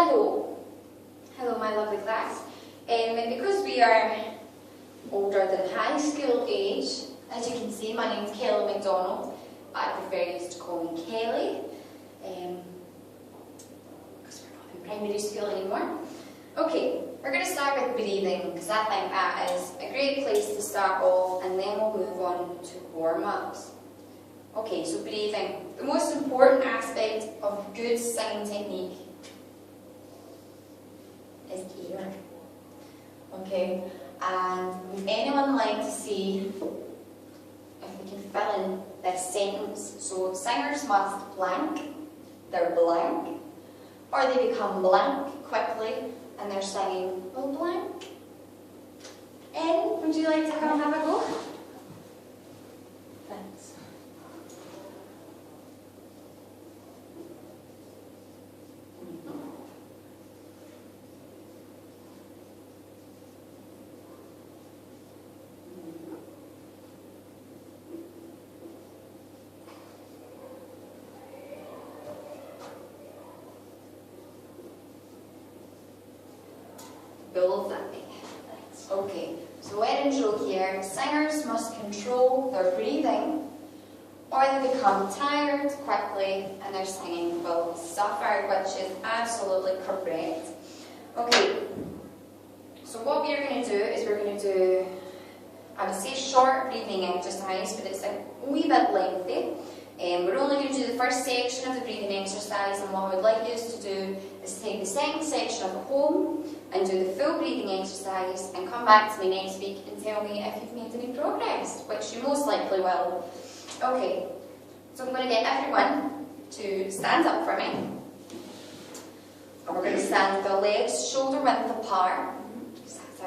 Hello. Hello, my lovely class. Because we are older than high school age, as you can see, my name's Kelly McDonald. I prefer you to call me Kelly, because we're not in primary school anymore. Okay, we're going to start with breathing, because I think that is a great place to start off, and then we'll move on to warm-ups. Okay, so breathing. The most important aspect of good singing technique is air. Okay, and would anyone like to see if we can fill in this sentence? So singers must blank, they're blank, or they become blank quickly and they're singing well blank. Ed, would you like to come and have a go? Thanks. Okay, so when in drill here, singers must control their breathing or they become tired quickly and their singing will suffer, which is absolutely correct. Okay, so what we're going to do is we're going to do, I would say short breathing exercise, but it's a wee bit lengthy. We're only going to do the first section of the breathing exercise, and what I would like you to do is take the second section of it home and do the full breathing exercise and come back to me next week and tell me if you've made any progress, which you most likely will. Okay, so I'm going to get everyone to stand up for me. And we're going to stand with our legs shoulder width apart. Because that's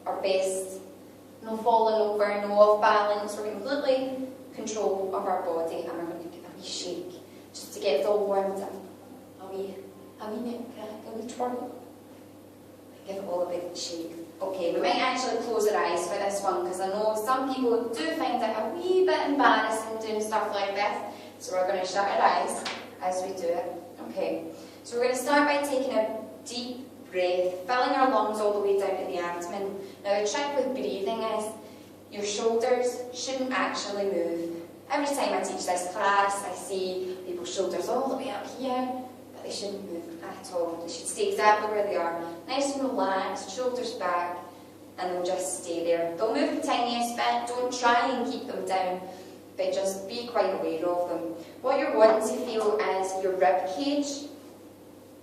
our best. No falling over, no off balance. We're completely control of our body, and we're going to give a wee shake just to get it all warmed up. A wee neck crack, a wee twirl. Give it all a big shake. Okay, we might actually close our eyes for this one because I know some people do find it a wee bit embarrassing doing stuff like this. So we're going to shut our eyes as we do it. Okay, so we're going to start by taking a deep breath, filling our lungs all the way down to the abdomen. Now the trick with breathing is your shoulders shouldn't actually move. Every time I teach this class, I see people's shoulders all the way up here, but they shouldn't move at all. They should stay exactly where they are. Nice and relaxed, shoulders back, and they'll just stay there. They'll move the tiniest bit. Don't try and keep them down, but just be quite aware of them. What you're wanting to feel is your rib cage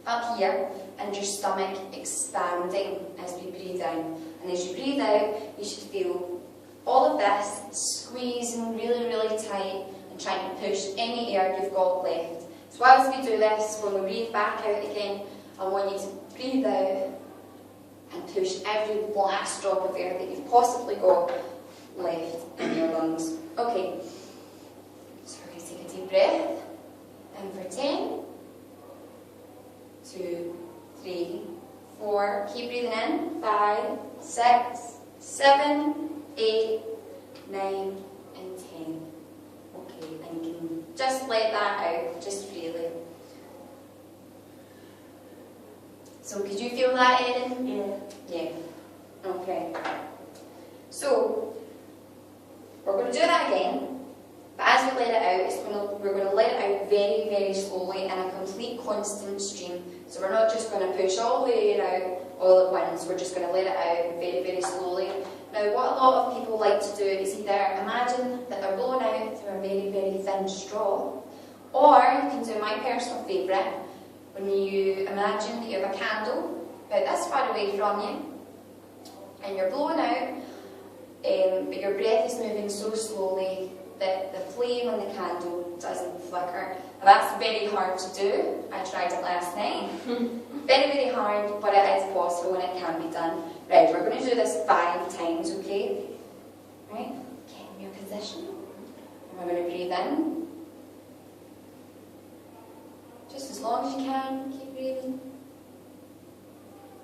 up here and your stomach expanding as we breathe in. And as you breathe out, you should feel all of this squeezing really, really tight and trying to push any air you've got left. So as we do this, when we breathe back out again, I want you to breathe out and push every last drop of air that you've possibly got left in your lungs. Okay, so we're going to take a deep breath in for 10, 2, 3, 4, keep breathing in, 5, 6, 7, 8, 9, and 10. Okay, and you can just let that out, just freely. So could you feel that, Erin? Yeah. Yeah. Okay. So we're going to do that again, but as we let it out, we're going to let it out very, very slowly in a complete constant stream. So we're not just going to push all the air out all at once, we're just going to let it out very, very slowly. Now what a lot of people like to do is either imagine that they're blowing out through a very, very thin straw, or you can do my personal favourite, when you imagine that you have a candle about this far away from you, and you're blowing out, but your breath is moving so slowly that the flame on the candle doesn't flicker. Now that's very hard to do. I tried it last night. Very, very hard, but it is possible and it can be done. Right, we're going to do this 5 times, okay? Right, get in your position. And we're going to breathe in. Just as long as you can, keep breathing.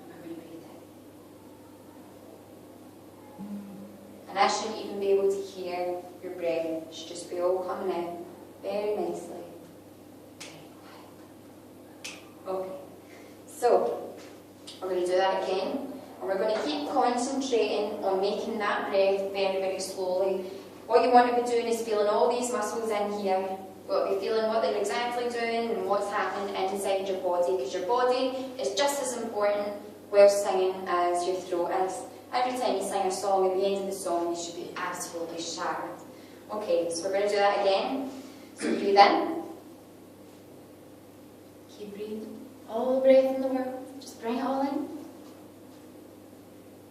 And we're going to breathe in. And I shouldn't even be able to hear your breath. It should just be all coming out very nicely. Very quiet. Okay, so concentrating on making that breath very, very slowly. What you want to be doing is feeling all these muscles in here. You've got to be feeling what they're exactly doing and what's happening inside your body, because your body is just as important while singing as your throat is. Every time you sing a song, at the end of the song, you should be absolutely shattered. Okay, so we're going to do that again. So breathe in. Keep breathing. All the breath in the world. Just bring it all in.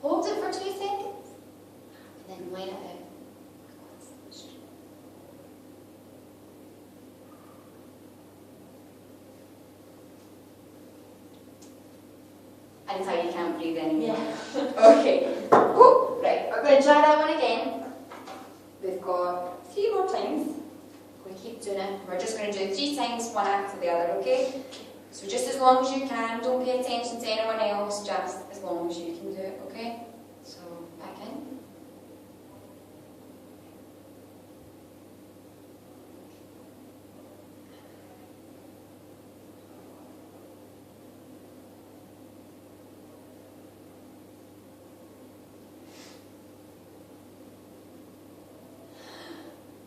Hold it for 2 seconds. And then let it out. And how you can't breathe anymore. Yeah. Okay. Woo. Right, we're going to try that one again. We've got 3 more times. We keep doing it. We're just going to do 3 times, one after the other, okay? So just as long as you can, don't pay attention to anyone else, just as long as you can do it, okay? So, back in.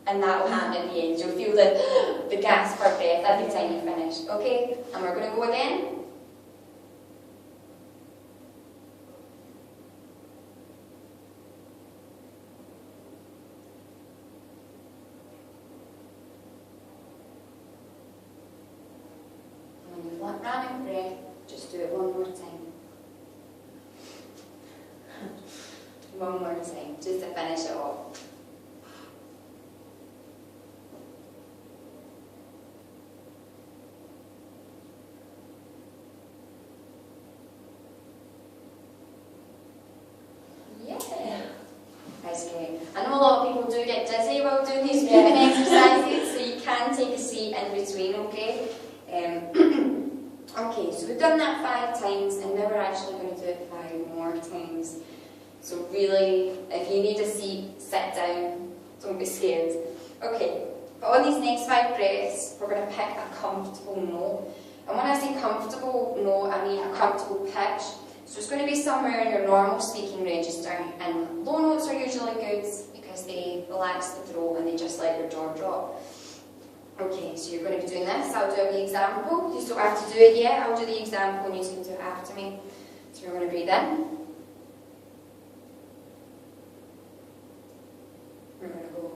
And that will happen at the end. You'll feel the gasp for breath every time you finish. Okay? And we're going to go again. And when you've ran out of breath, just do it one more time. One more time, just to finish it off. That's great. I know a lot of people do get dizzy while doing these breathing exercises, so you can take a seat in between, okay? Okay, so we've done that 5 times, and now we're actually going to do it 5 more times. So really, if you need a seat, sit down. Don't be scared. Okay, but on these next 5 breaths, we're going to pick a comfortable note. And when I say comfortable note, I mean a comfortable pitch. So it's going to be somewhere in your normal speaking register, and low notes are usually good because they relax the throat and they just let your jaw drop. Okay, so you're going to be doing this. I'll do the example. You don't have to do it yet. I'll do the example and you can do it after me. So you're going to breathe in. We're going to go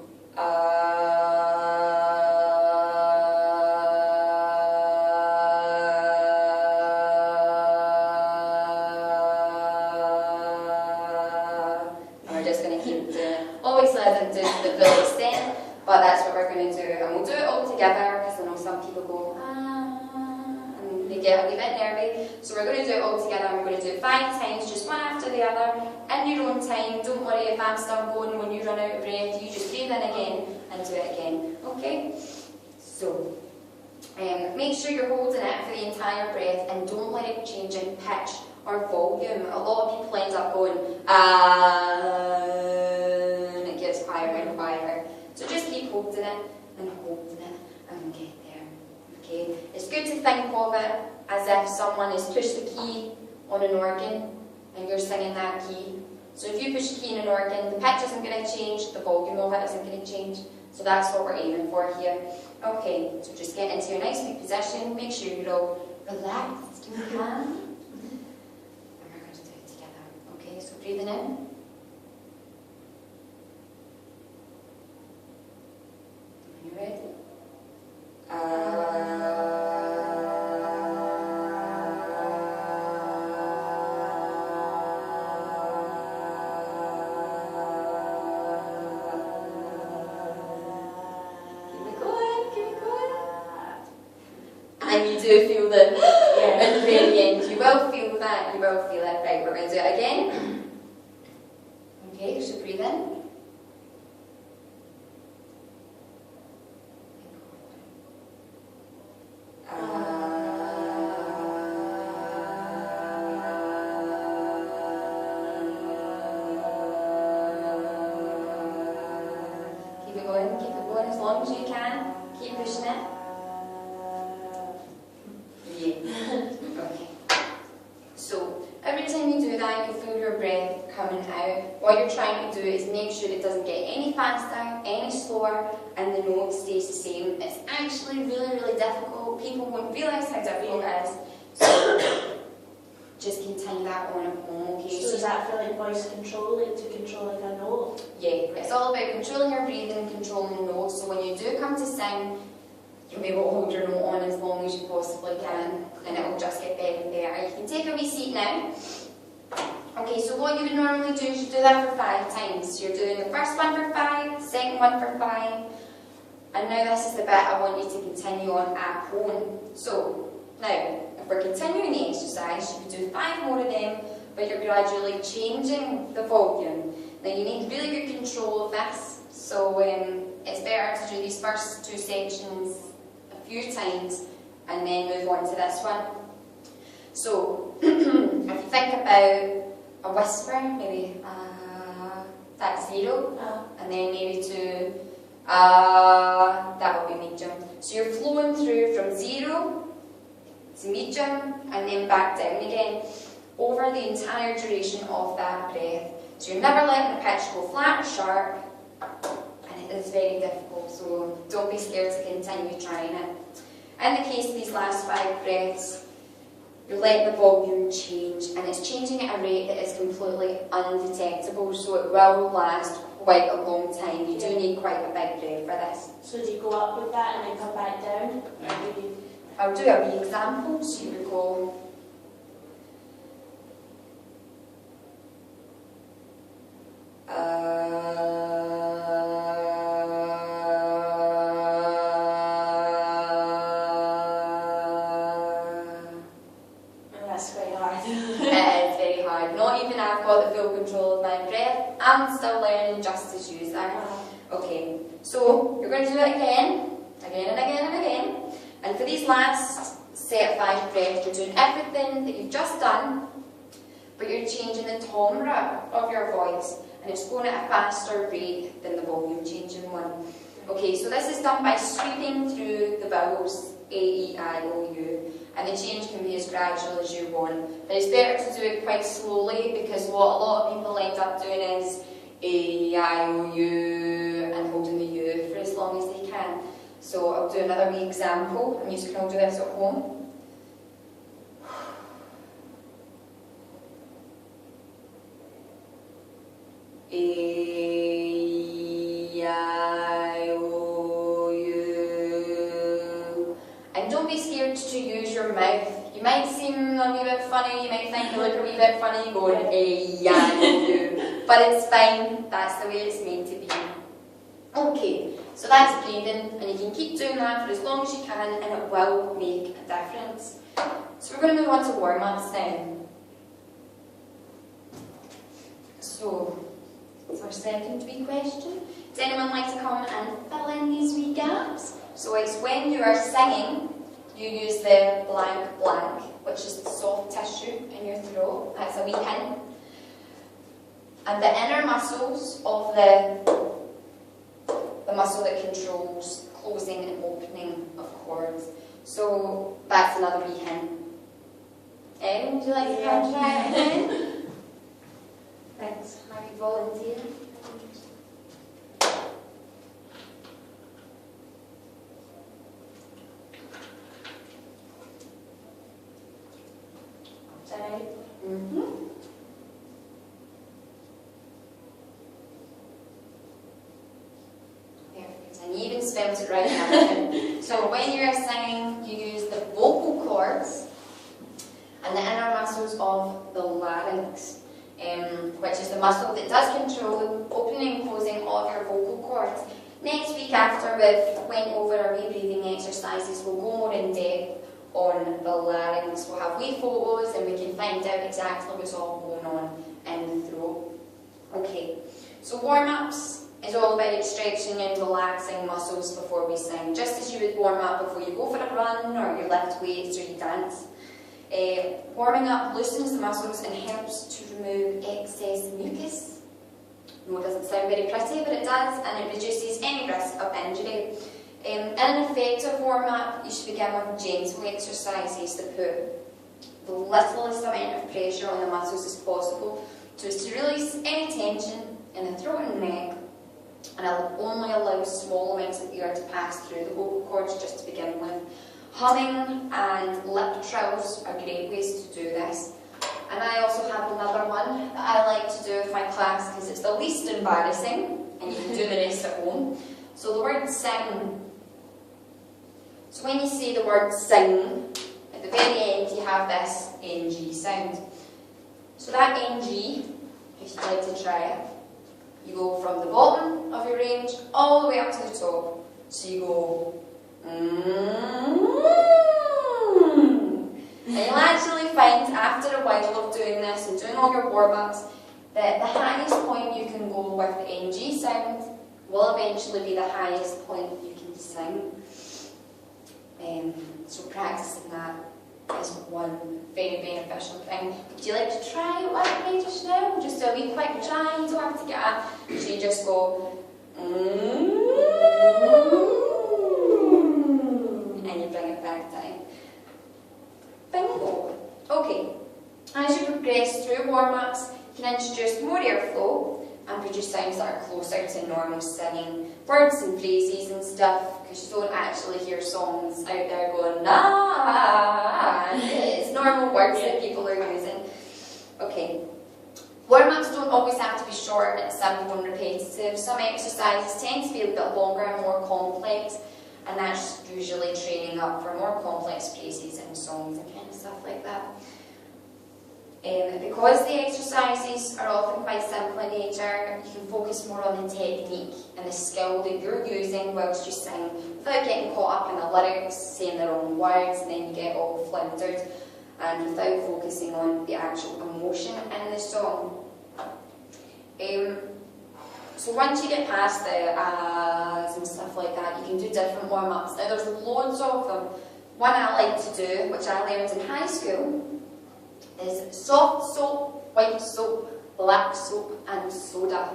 but that's what we're going to do, and we'll do it all together because I know some people go and they get a wee bit nervy. So we're going to do it all together, and we're going to do it 5 times, just one after the other, in your own time. Don't worry if I'm still going when you run out of breath. You just breathe in again and do it again. Okay? So make sure you're holding it for the entire breath, and don't let it change in pitch or volume. A lot of people end up going and it gets quieter and quieter. So just keep holding it, and we'll get there. Okay? It's good to think of it as if someone has pushed the key on an organ and you're singing that key. So if you push the key in an organ, the pitch isn't going to change, the volume of it isn't going to change. So that's what we're aiming for here. Okay, so just get into your nice big position, make sure you're all relaxed and calm. And we're going to do it together. Okay, so breathing in. You ready? Keep it going. And you do feel the, at the very end, you will feel that, you will feel it. Right, we're going to do it again. Okay, so breathe in. Keep it going as long as you can. Keep pushing it. Yeah. Okay. So every time you do that, you feel your breath coming out what you're trying to do is make sure it doesn't get any faster, any slower, and the note stays the same. It's actually really, really difficult. People won't realise how difficult it is. So just continue that on at home, okay? So does that feel like voice control, like to control like a note? Yeah, it's all about controlling your breathing, controlling notes. So when you do come to sing, you'll be able to hold your note on as long as you possibly can, and it will just get better and better. You can take a wee seat now. Okay, so what you would normally do is you do that for 5 times. You're doing the first one for 5, the second one for 5, and now this is the bit I want you to continue on at home. So, now, if we're continuing the exercise, you could do 5 more of them, but you're gradually changing the volume. Now you need really good control of this, so it's better to do these first 2 sections a few times and then move on to this one. So, if you think about a whisper, maybe that's 0, and then maybe to that will be medium. So you're flowing through from 0 to medium and then back down again over the entire duration of that breath. So you're never letting the pitch go flat or sharp, and it is very difficult, so don't be scared to continue trying it. In the case of these last 5 breaths, you're letting the volume change, and it's changing at a rate that is completely undetectable, so it will last quite a long time. You do need quite a big breath for this. So do you go up with that and then come back down? I'll do a wee example, so you would go That's quite hard. It is very hard. Not even I've got the full control of my breath. I'm still learning just as you are. Okay, so you're going to do it again and again and again. And for these last set of 5 breaths, you're doing everything that you've just done, but you're changing the timbre of your voice, and it's going at a faster rate than the volume changing one. Okay, so this is done by sweeping through the vowels A, E, I, O, U, and the change can be as gradual as you want. But it's better to do it quite slowly, because what a lot of people end up doing is A, E, I, O, U, and holding the U for as long as they can. So I'll do another wee example, and you can all do this at home. And don't be scared to use your mouth. You might seem a wee bit funny, you might think you look a wee bit funny going but it's fine, that's the way it's meant to be. Okay, so that's breathing, and you can keep doing that for as long as you can, and it will make a difference. So we're going to move on to warm-ups now. So, it's our second wee question. Does anyone like to come and fill in these wee gaps? So it's when you are singing, you use the blank blank, which is the soft tissue in your throat. That's a wee hint. And the inner muscles of the muscle that controls closing and opening of chords. So that's another wee hint. Erin, would you like to come try it again? Thanks. Maybe volunteer. Is that right? Perfect. And you even spelled it right now. So when you're singing, you use the vocal cords and the inner muscles of the larynx, which is the muscle that does control the opening and closing of your vocal cords. Next week, after we've went over our wee breathing exercises, we'll go more in depth on the larynx. We'll have wee photos and we can find out exactly what's all going on in the throat. Okay, so warm-ups is all about stretching and relaxing muscles before we sing, just as you would warm up before you go for a run or you lift weights or you dance. Warming up loosens the muscles and helps to remove excess mucus. No, it doesn't sound very pretty, but it does, and it reduces any risk of injury. In an effective warm-up, you should begin with gentle exercises that put the littlest amount of pressure on the muscles as possible. So it's to release any tension in the throat and neck, and I'll only allow small amounts of air to pass through the vocal cords just to begin with. Humming and lip trills are great ways to do this. And I also have another one that I like to do with my class because it's the least embarrassing, and you can do the rest at home. So the word sing. So when you say the word sing, at the very end you have this NG sound. So that NG, if you'd like to try it, you go from the bottom of your range all the way up to the top. So you go And you'll actually find after a while of doing this and doing all your warm-ups that the highest point you can go with the NG sound will eventually be the highest point you can sing. So practicing that is one very beneficial thing. Would you like to try it with me just now? Just a wee quick try, you don't have to get up. So you just go and you bring it back down. Bingo. Okay, as you progress through warm-ups, you can introduce more airflow and produce sounds that are closer to normal singing. Words and phrases and stuff, because you don't actually hear songs out there going, nah. It's normal words that people are using. Okay. Warm-ups don't always have to be short and simple and repetitive. Some exercises tend to be a bit longer and more complex, and that's usually training up for more complex phrases and songs and kind of stuff like that. Because the exercises are often quite simple in nature, you can focus more on the technique and the skill that you're using whilst you sing without getting caught up in the lyrics, saying the wrong words, and then you get all floundered, and without focusing on the actual emotion in the song. So once you get past the ahs and stuff like that, you can do different warm-ups. Now there's loads of them. One I like to do, which I learned in high school, is soft soap, white soap, black soap and soda.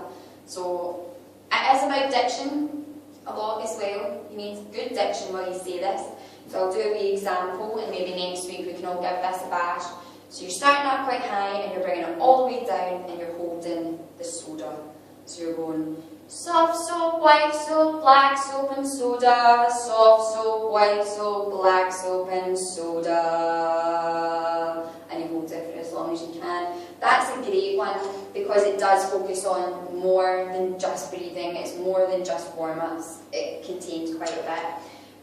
So it is about diction a lot as well. You need good diction while you say this. So I'll do a wee example and maybe next week we can all give this a bash. So you're starting up quite high and you're bringing it all the way down and you're holding the soda. So you're going soft soap, white soap, black soap and soda. Soft soap, white soap, black soap and soda. And you hold it for as long as you can. That's a great one because it does focus on more than just breathing. It's more than just warm-ups. It contains quite a bit.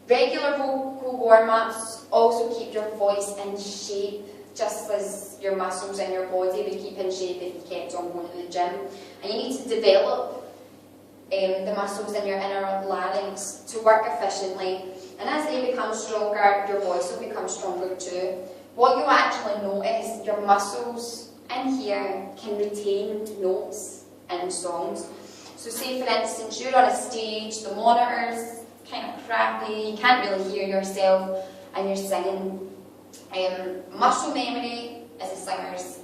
Regular vocal warm-ups also keep your voice in shape, just as your muscles in your body would keep in shape if you kept on going to the gym. And you need to develop the muscles in your inner larynx to work efficiently. And as they become stronger, your voice will become stronger too. What you actually notice, your muscles in here can retain notes in songs. So say for instance, you're on a stage, the monitor's kind of crappy, you can't really hear yourself, and you're singing. Muscle memory is a singer's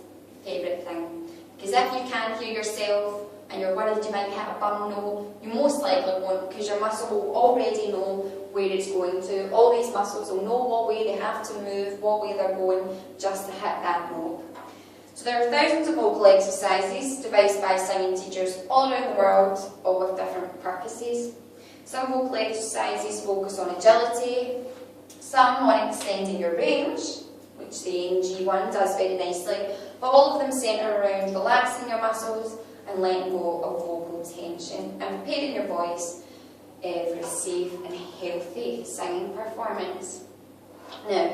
favourite thing. Because if you can't hear yourself and you're worried you might hit a bum note, you most likely won't, because your muscle will already know where it's going to. All these muscles will know what way they have to move, what way they're going, just to hit that note. So there are thousands of vocal exercises devised by singing teachers all around the world, all with different purposes. Some vocal exercises focus on agility, some on extending your range, which the NG one does very nicely, but all of them centre around relaxing your muscles and letting go of vocal tension and preparing your voice for a safe and healthy singing performance. Now,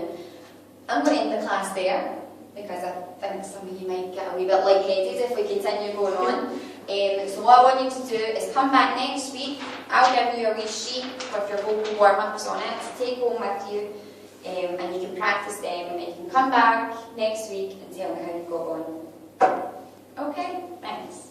I'm going to end the class there because I think some of you might get a wee bit lightheaded if we continue going on. So what I want you to do is come back next week. I'll give you a wee sheet with your vocal warm-ups on it to take home with you, and you can practice them, and you can come back next week and tell me how you got on. Okay, thanks.